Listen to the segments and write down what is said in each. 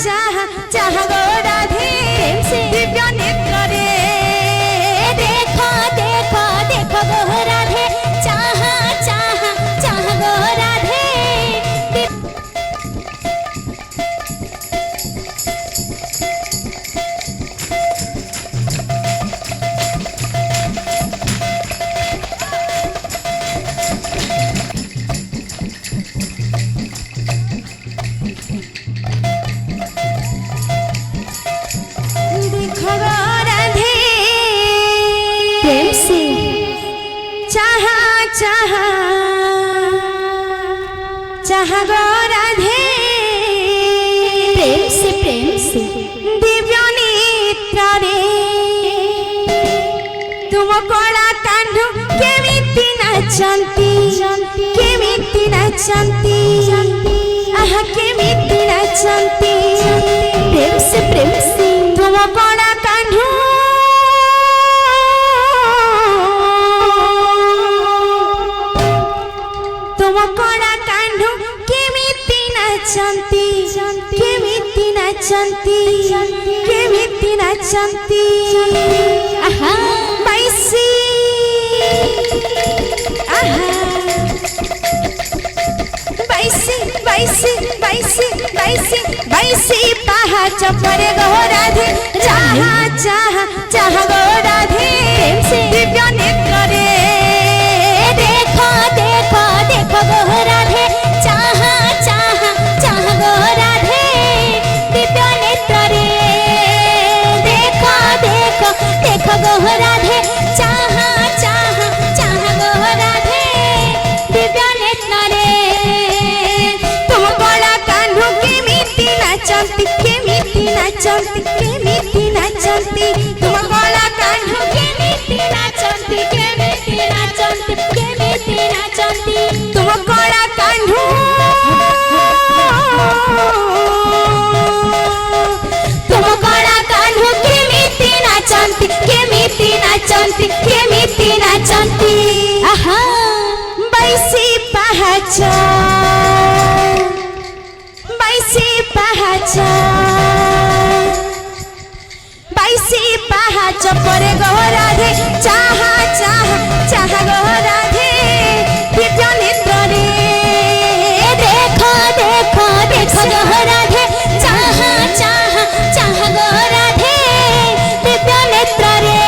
चाह चाह गो राधे दिव्य नेत्र रे देखो देखो देखो गो राधे चाह चाह चाह गो राधे देखो गो राधे प्रेम से चाह चाह चाह गो राधे प्रेम से दिव्य नेत्र रे तुम कला कांधु केमिति नाचंती आहा केमिति नाचंती प्रेम से तुम कला कांधु तुम कला कांधु केमिति नाचंती आहा बैसी आहा बैसी पहाच परे गो राधे चाह चाह चाह गो राधे दिव्य नेत्र रे देखो देखो देखो गो राधे चाह चाह चाह गो राधे दिव्य नेत्र रे देखो देखो देखो गो राधे चाह चाह चाह गो राधे दिव्य नेत्र रे तुम कला कांधु केमिति नाचंती तुम कला कांधु केमिति नाचंती तुम कला कांधु तुम कला कान्हू केमिति नाचंती आहा बैसी पहाच परे गो राधे चाह चाह चाह गो राधे दिव्य नेत्र रे देखो देखो देखो गो राधे चाह चाह चाह गो राधे दिव्य नेत्र रे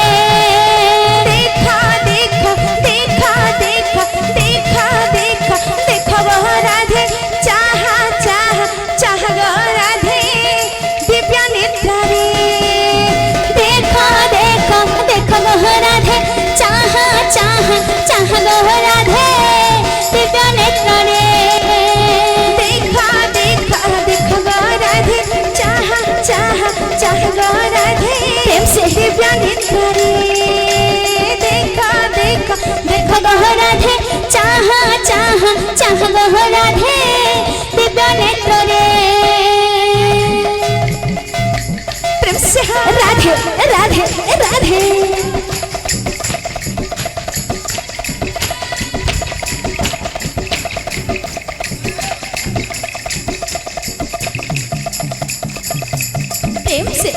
देखा देखा देखा देखा देखा देखा देखो गो राधे चाह चाह चाह गो राधे दिव्य नेत्र रे देखो देखो देखो गो राधे चाह चाह चाह गो राधे दिव्य नेत्र रे देखा देखा देखो गो राधे चाह चाह चाह गो राधे प्रेम से दिव्य नेत्र रे देखा देखा देखो गो राधे चाह चाह चाह गो राधे दिव्य नेत्र रे प्रेम से राधे राधे राधे प्रेम से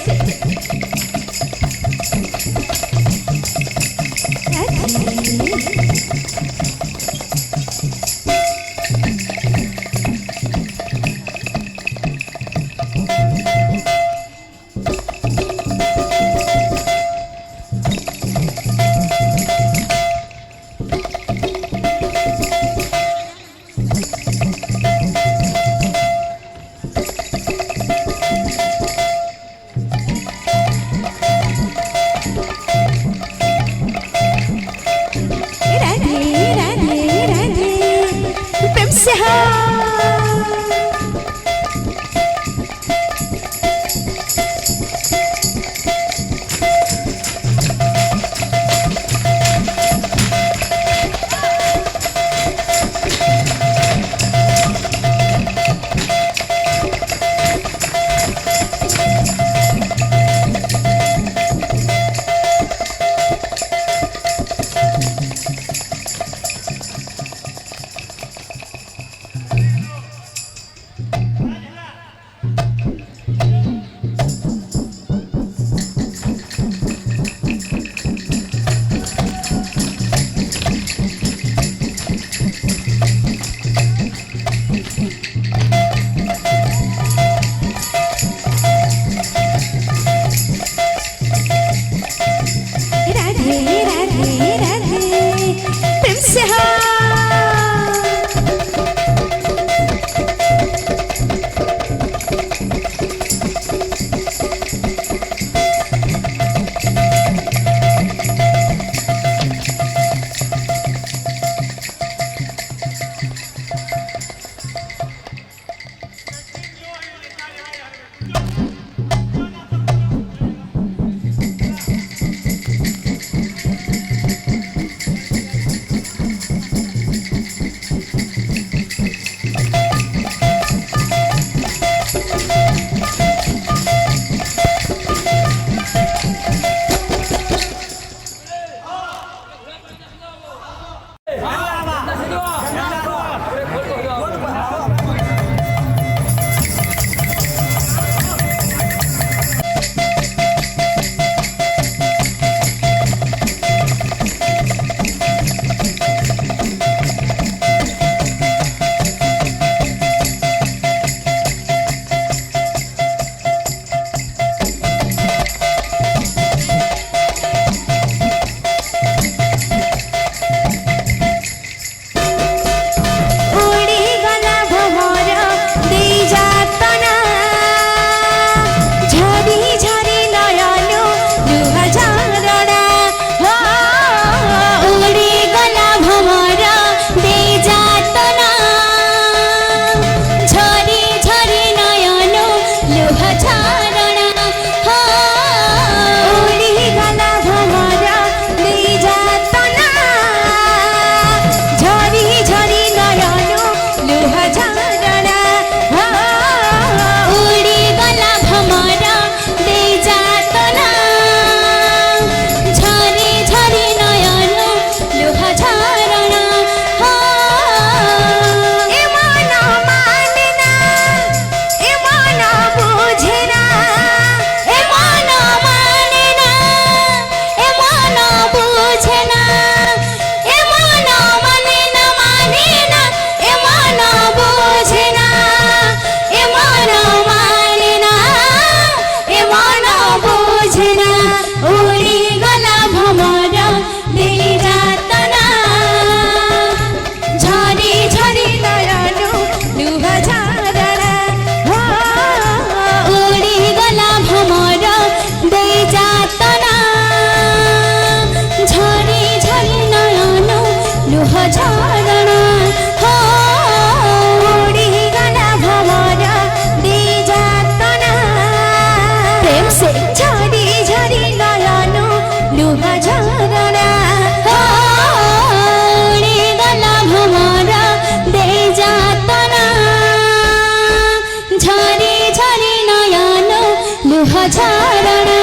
ଝରଣା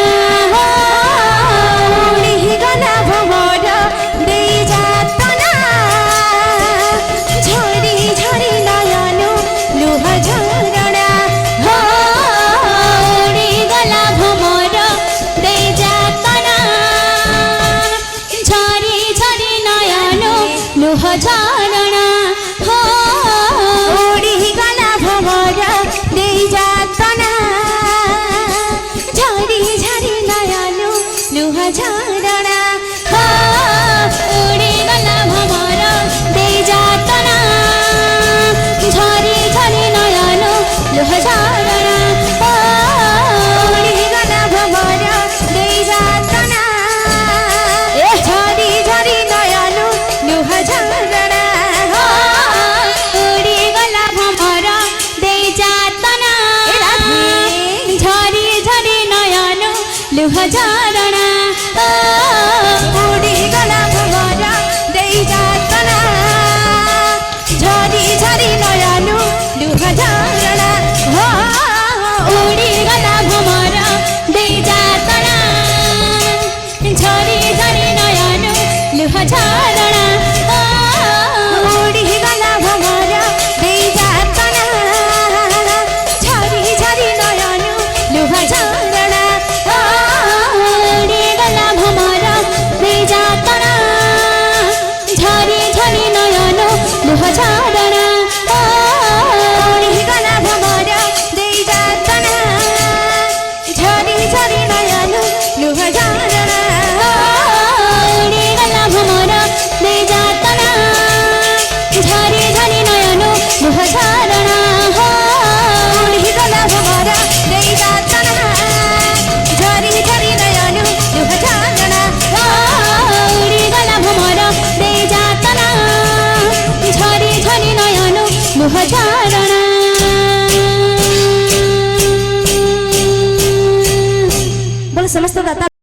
ଉଡ଼ିଗଲା ଭ୍ରମର ଦେଇ ଯାତନା ଝରି ଝରି ନୟନୁ ଲୁହ ଝରଣା ଉଡ଼ିଗଲା ଭ୍ରମର ଦେଇ ଯାତନା ଝରି ଝରି ନୟନ ଲୁହ ଝରଣା ଉଡ଼ିଗଲା ଭ୍ରମର ଦେଇ ଯାତନା ଝରି ଝରି ନୟନୁ ଲୁହ ଝରଣା ଉଡ଼ିଗଲା ଭ୍ରମର ଦେଇ ଯାତନା ଝରି ଝରି ନୟନ ଲୁହ ଝରଣା ଉଡ଼ିଗଲା ଭ୍ରମର ଦେଇ ଯାତନା ଝରି ଝରି ନୟନୁ ଲୁହ ଝରଣା ଉଡ଼ିଗଲା ଭ୍ରମର ଦେଇ ଯାତନା ଝରି ଝରି ନୟନ ଲୁହ ଝରଣା ଉଡ଼ିଗଲା ଭ୍ରମର ଦେଇ ଯାତନା ଝରି ଝରି ନୟନୁ ଲୁହ ଝରଣା ଉଡ଼ିଗଲା ଭ୍ରମର ଦେଇ ଯାତନା ଝରି ଝରି ନୟନ ଲୁହ ଝରଣା ଉଡ଼ିଗଲା ଭ୍ରମର ଦେଇ ଯାତନା ଝରି ଝରି ନୟନୁ ଲୁହ ଝରଣା ଉଡ଼ିଗଲା ଭ୍ରମର ଦେଇ ଯାତନା ଝରି ଝରି ନୟନ ଲୁହ ଝରଣା ଉଡ଼ିଗଲା ଭ୍ରମର ଦେଇ ଯାତନା ଝରି ଝରି ନୟନୁ ଲୁହ ଝରଣା ଉଡ଼ିଗଲା ଭ୍ରମର ଦେଇ ଯାତନା ଝରି ଝରି ନୟନ ଲୁହ ଝରଣା ଉଡ଼ିଗଲା ଭ୍ରମର ଦେଇ ଯାତନା ଝରି ଝରି ନୟନୁ ଲୁହ ଝରଣା ଉଡ଼ିଗଲା ଭ୍ରମର ଦେଇ ଯାତନା ଝରି ଝରି ନୟନ ଲୁହ ଝରଣା ବୋଲ ସମସ୍ତ ଦାତା